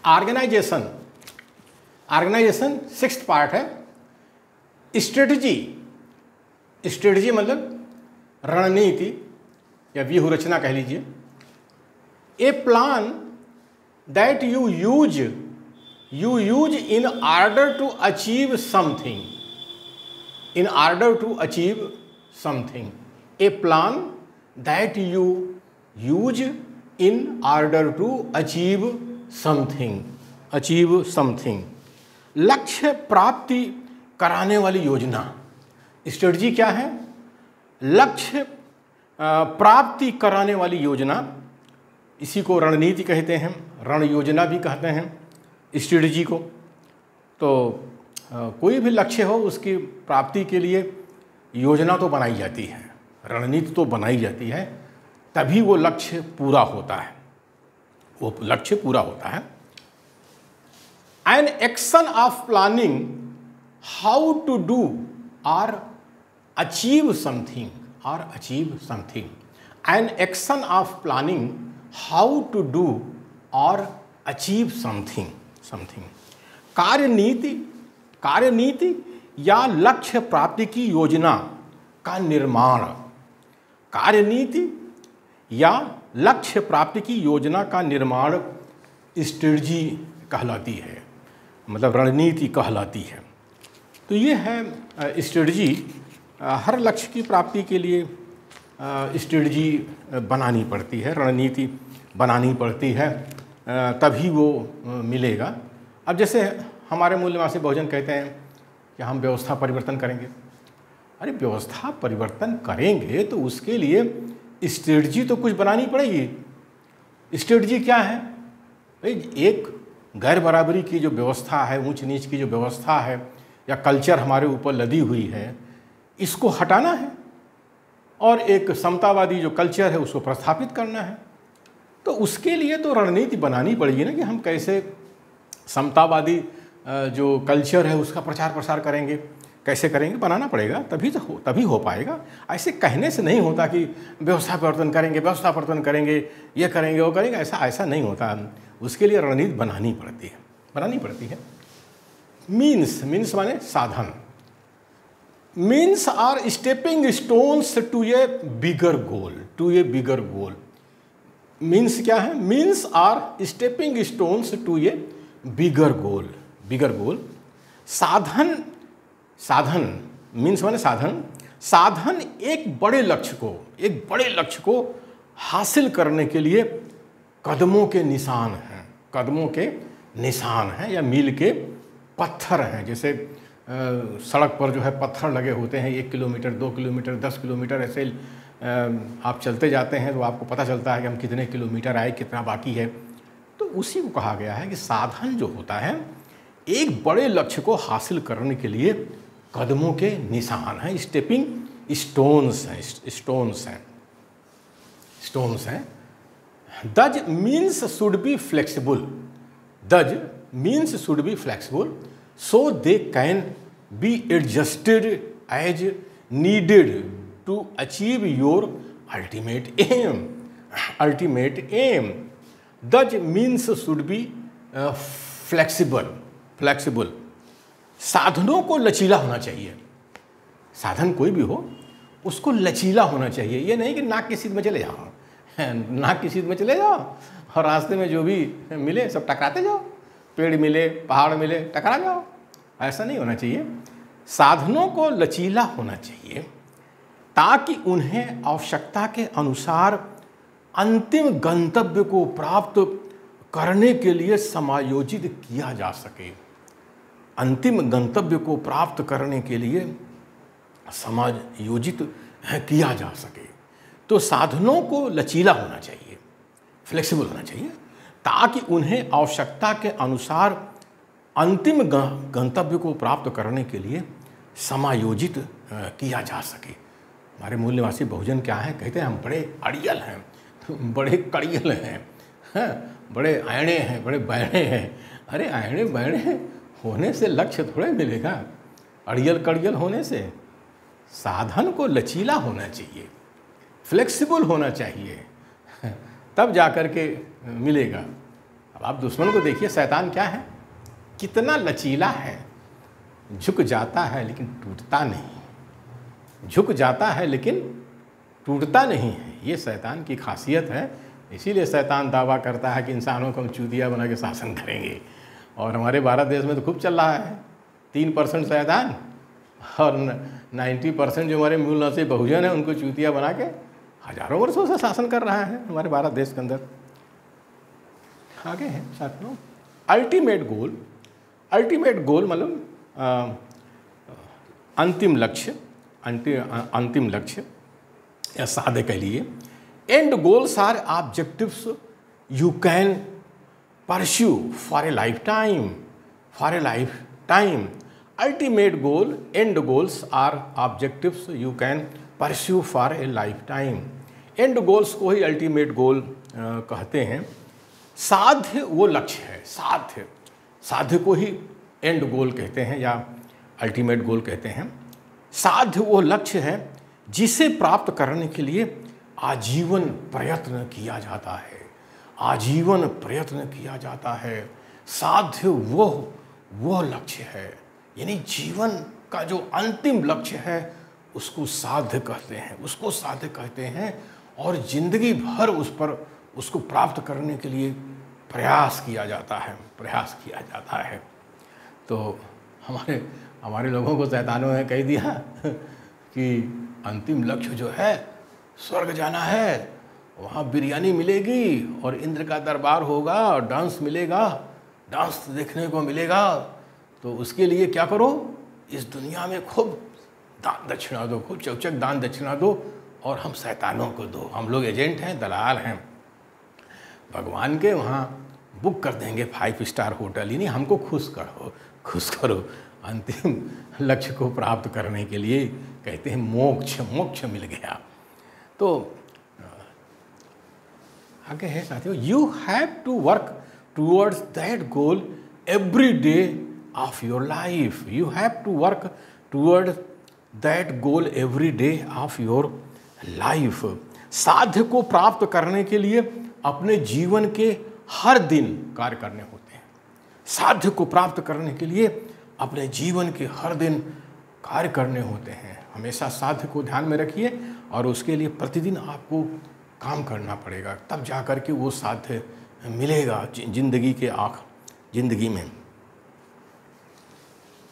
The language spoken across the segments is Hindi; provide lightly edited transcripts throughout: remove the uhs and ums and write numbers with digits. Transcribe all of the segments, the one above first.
ऑर्गेनाइजेशन, ऑर्गेनाइजेशन 6th पार्ट है। स्ट्रेटजी, स्ट्रेटजी मतलब रणनीति या व्यूह रचना कह लीजिए। A plan that you use in order to achieve something, in order to achieve something. A plan that you use in order to achieve something, achieve something. लक्ष्य प्राप्ति कराने वाली योजना। स्ट्रेटजी क्या है? लक्ष्य प्राप्ति कराने वाली योजना, इसी को रणनीति कहते हैं, रण योजना भी कहते हैं स्ट्रेटजी को। तो कोई भी लक्ष्य हो उसकी प्राप्ति के लिए योजना तो बनाई जाती है, रणनीति तो बनाई जाती है, तभी वो लक्ष्य पूरा होता है, वो लक्ष्य पूरा होता है। An action of planning how to do और अचीव समथिंग, और achieve something. An action of planning how to do और अचीव समथिंग, समथिंग। कार्यनीति, कार्यनीति या लक्ष्य प्राप्ति की योजना का निर्माण। कार्यनीति या लक्ष्य प्राप्ति की योजना का निर्माण स्ट्रेटजी कहलाती है, मतलब रणनीति कहलाती है। तो ये है स्ट्रेटजी। हर लक्ष्य की प्राप्ति के लिए स्ट्रेटजी बनानी पड़ती है, रणनीति बनानी पड़ती है, तभी वो मिलेगा। अब जैसे हमारे मूल्यवासी बहुजन कहते हैं कि हम व्यवस्था परिवर्तन करेंगे। अरे व्यवस्था परिवर्तन करेंगे तो उसके लिए स्ट्रेटजी तो कुछ बनानी पड़ेगी। स्ट्रेटजी क्या है भाई? एक गैर बराबरी की जो व्यवस्था है, ऊंच नीच की जो व्यवस्था है या कल्चर हमारे ऊपर लदी हुई है, इसको हटाना है और एक समतावादी जो कल्चर है उसको प्रस्थापित करना है। तो उसके लिए तो रणनीति बनानी पड़ेगी ना कि हम कैसे समतावादी जो कल्चर है उसका प्रचार प्रसार करेंगे, कैसे करेंगे, बनाना पड़ेगा, तभी हो पाएगा। ऐसे कहने से नहीं होता कि व्यवस्था परिवर्तन करेंगे, व्यवस्था परिवर्तन करेंगे, ये करेंगे वो करेंगे, ऐसा नहीं होता। उसके लिए रणनीति बनानी पड़ती है, बनानी पड़ती है। मीन्स, मीन्स माने साधन। Means are stepping stones to a bigger goal, to a bigger goal. Means क्या है? Means are stepping stones to a bigger goal, bigger goal. साधन, साधन मीन्स माने साधन। साधन एक बड़े लक्ष्य को, एक बड़े लक्ष्य को हासिल करने के लिए कदमों के निशान हैं, कदमों के निशान हैं या मील के पत्थर हैं। जैसे सड़क पर जो है पत्थर लगे होते हैं, 1 किलोमीटर, 2 किलोमीटर, 10 किलोमीटर, ऐसे आप चलते जाते हैं तो आपको पता चलता है कि हम कितने किलोमीटर आए, कितना बाकी है। तो उसी को कहा गया है कि साधन जो होता है एक बड़े लक्ष्य को हासिल करने के लिए कदमों के निशान हैं, स्टेपिंग स्टोन्स हैं, स्टोन्स हैं, स्टोन्स हैं। दज मीन्स शुड बी फ्लेक्सिबल, दज means should be flexible so they can be adjusted as needed to achieve your ultimate aim, ultimate aim. Thus means should be flexible, flexible. साधनों को लचीला होना चाहिए। साधन कोई भी हो उसको लचीला होना चाहिए। ये नहीं कि नाक की सीध में चले जाओ, नाक की सीध में चले जाओ और रास्ते में जो भी मिले सब टकराते जाओ, पेड़ मिले, पहाड़ मिले, टकरा जाओ। ऐसा नहीं होना चाहिए। साधनों को लचीला होना चाहिए ताकि उन्हें आवश्यकता के अनुसार अंतिम गंतव्य को प्राप्त करने के लिए समायोजित किया जा सके। अंतिम गंतव्य को प्राप्त करने के लिए समायोजित किया जा सके। तो साधनों को लचीला होना चाहिए, फ्लेक्सिबल होना चाहिए ताकि उन्हें आवश्यकता के अनुसार अंतिम गंतव्य को प्राप्त करने के लिए समायोजित किया जा सके। हमारे मूल निवासी बहुजन क्या है? कहते हैं हम बड़े अड़ियल हैं, बड़े कड़ियल हैं, बड़े आयणे हैं, बड़े बैणे हैं। अरे आयणे बैणे होने से लक्ष्य थोड़े मिलेगा, अड़ियल कड़ियल होने से। साधन को लचीला होना चाहिए, फ्लेक्सिबल होना चाहिए, तब जा कर के मिलेगा। अब अब आप दुश्मन को देखिए, शैतान क्या है, कितना लचीला है, झुक जाता है लेकिन टूटता नहीं, झुक जाता है लेकिन टूटता नहीं है। ये शैतान की खासियत है। इसीलिए शैतान दावा करता है कि इंसानों को हम चूतिया बना के शासन करेंगे। और हमारे भारत देश में तो खूब चल रहा है, 3% शैतान और 90% जो हमारे मूल नस्ली बहुजन है उनको चूतिया बना के हजारों वर्षों से शासन कर रहा है हमारे भारत देश के अंदर। आगे है साथियों, अल्टीमेट गोल। अल्टीमेट गोल मतलब अंतिम लक्ष्य, अंतिम लक्ष्य या साधे कह लिए। End goals or objectives you can pursue for a lifetime, for a lifetime. Ultimate goal, end goals or objectives you can pursue for a lifetime. End goals को ही अल्टीमेट गोल कहते हैं। साध्य वो लक्ष्य है, साध्य, साध्य को ही एंड गोल कहते हैं या अल्टीमेट गोल कहते हैं। साध्य वो लक्ष्य है जिसे प्राप्त करने के लिए आजीवन प्रयत्न किया जाता है, आजीवन प्रयत्न किया जाता है। साध्य वो लक्ष्य है, यानी जीवन का जो अंतिम लक्ष्य है उसको साध्य कहते हैं, उसको साध्य कहते हैं। और जिंदगी भर उसको प्राप्त करने के लिए प्रयास किया जाता है, प्रयास किया जाता है। तो हमारे लोगों को शैतानों ने कह दिया कि अंतिम लक्ष्य जो है स्वर्ग जाना है, वहाँ बिरयानी मिलेगी और इंद्र का दरबार होगा और डांस मिलेगा, डांस देखने को मिलेगा। तो उसके लिए क्या करो, इस दुनिया में खूब दान दक्षिणा दो, खूब चौचक दान दक्षिणा दो और हम शैतानों को दो। हम लोग एजेंट हैं, दलाल हैं, भगवान के वहाँ बुक कर देंगे 5 स्टार होटल, यानी हमको खुश करो, खुश करो। अंतिम लक्ष्य को प्राप्त करने के लिए कहते हैं मोक्ष, मोक्ष मिल गया। तो आगे है साथियों, you have to work towards that goal every day of your life. You have to work toward that goal every day of your life. साध्य को प्राप्त करने के लिए अपने जीवन के हर दिन कार्य करने होते हैं। साध्य को प्राप्त करने के लिए अपने जीवन के हर दिन कार्य करने होते हैं। हमेशा साध्य को ध्यान में रखिए और उसके लिए प्रतिदिन आपको काम करना पड़ेगा, तब जा कर के वो साध्य मिलेगा जिंदगी में।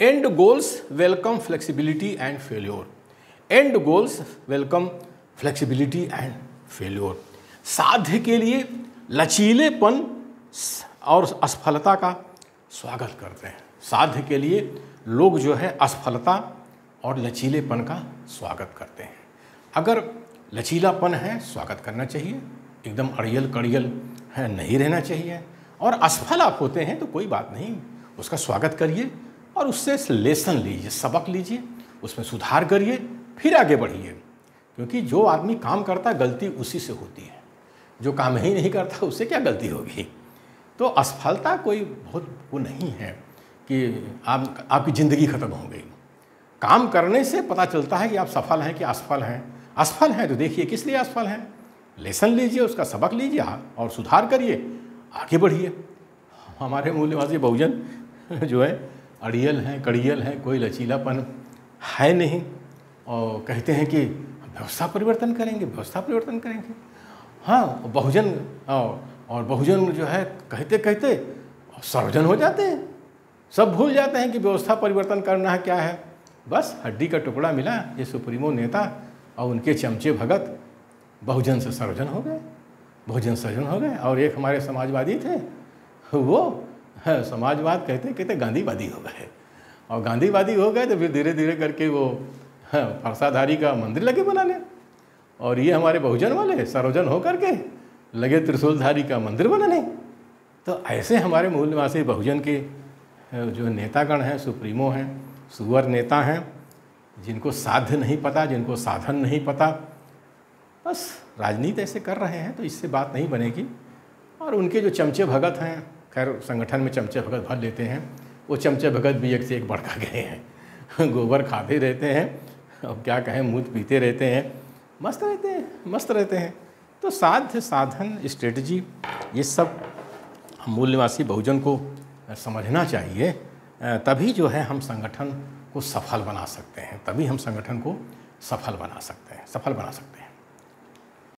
And goals welcome flexibility and failure. And goals welcome flexibility and failure. साध्य के लिए लचीलेपन और असफलता का स्वागत करते हैं। साध्य के लिए लोग जो है असफलता और लचीलेपन का स्वागत करते हैं। अगर लचीलापन है स्वागत करना चाहिए, एकदम अड़ियल कड़ियल है नहीं रहना चाहिए। और असफल आप होते हैं तो कोई बात नहीं, उसका स्वागत करिए और उससे लेसन लीजिए, सबक लीजिए, उसमें सुधार करिए, फिर आगे बढ़िए। क्योंकि जो आदमी काम करता है गलती उसी से होती है, जो काम ही नहीं करता उससे क्या गलती होगी। तो असफलता कोई बहुत वो नहीं है कि आपकी ज़िंदगी ख़त्म हो गई। काम करने से पता चलता है कि आप सफल हैं कि असफल हैं। असफल हैं तो देखिए किस लिए असफल हैं, लेसन लीजिए, उसका सबक लीजिए और सुधार करिए, आगे बढ़िए। हमारे मूल्यवासी बहुजन जो है अड़ियल हैं, कड़ियल हैं, कोई लचीलापन है नहीं और कहते हैं कि व्यवस्था परिवर्तन करेंगे, व्यवस्था परिवर्तन करेंगे। हाँ, बहुजन और बहुजन जो है कहते कहते सर्वजन हो जाते हैं, सब भूल जाते हैं कि व्यवस्था परिवर्तन करना है क्या है। बस हड्डी का टुकड़ा मिला, ये सुप्रीमो नेता और उनके चमचे भगत बहुजन से सर्वजन हो गए, बहुजन सर्वजन हो गए। और एक हमारे समाजवादी थे, वो समाजवाद कहते कहते गांधीवादी हो गए और गांधीवादी हो गए तो फिर धीरे धीरे करके वो फरसाधारी का मंदिर लगे बनाने। और ये हमारे बहुजन वाले सर्वजन हो करके लगे त्रिशूलधारी का मंदिर बनाने। तो ऐसे हमारे मूलवासी बहुजन के जो नेतागण हैं, सुप्रीमो हैं, सुअर नेता हैं, जिनको साध्य नहीं पता, जिनको साधन नहीं पता, बस राजनीति ऐसे कर रहे हैं, तो इससे बात नहीं बनेगी। और उनके जो चमचे भगत हैं, खैर संगठन में चमचे भगत भर लेते हैं, वो चमचे भगत भी एक से एक बढ़ गए हैं। गोबर खाते रहते हैं, अब क्या कहें, मूत पीते रहते हैं, मस्त रहते हैं, मस्त रहते हैं। तो साध्य, साधन, स्ट्रेटजी, ये सब मूल निवासी बहुजन को समझना चाहिए, तभी जो है हम संगठन को सफल बना सकते हैं, तभी हम संगठन को सफल बना सकते हैं।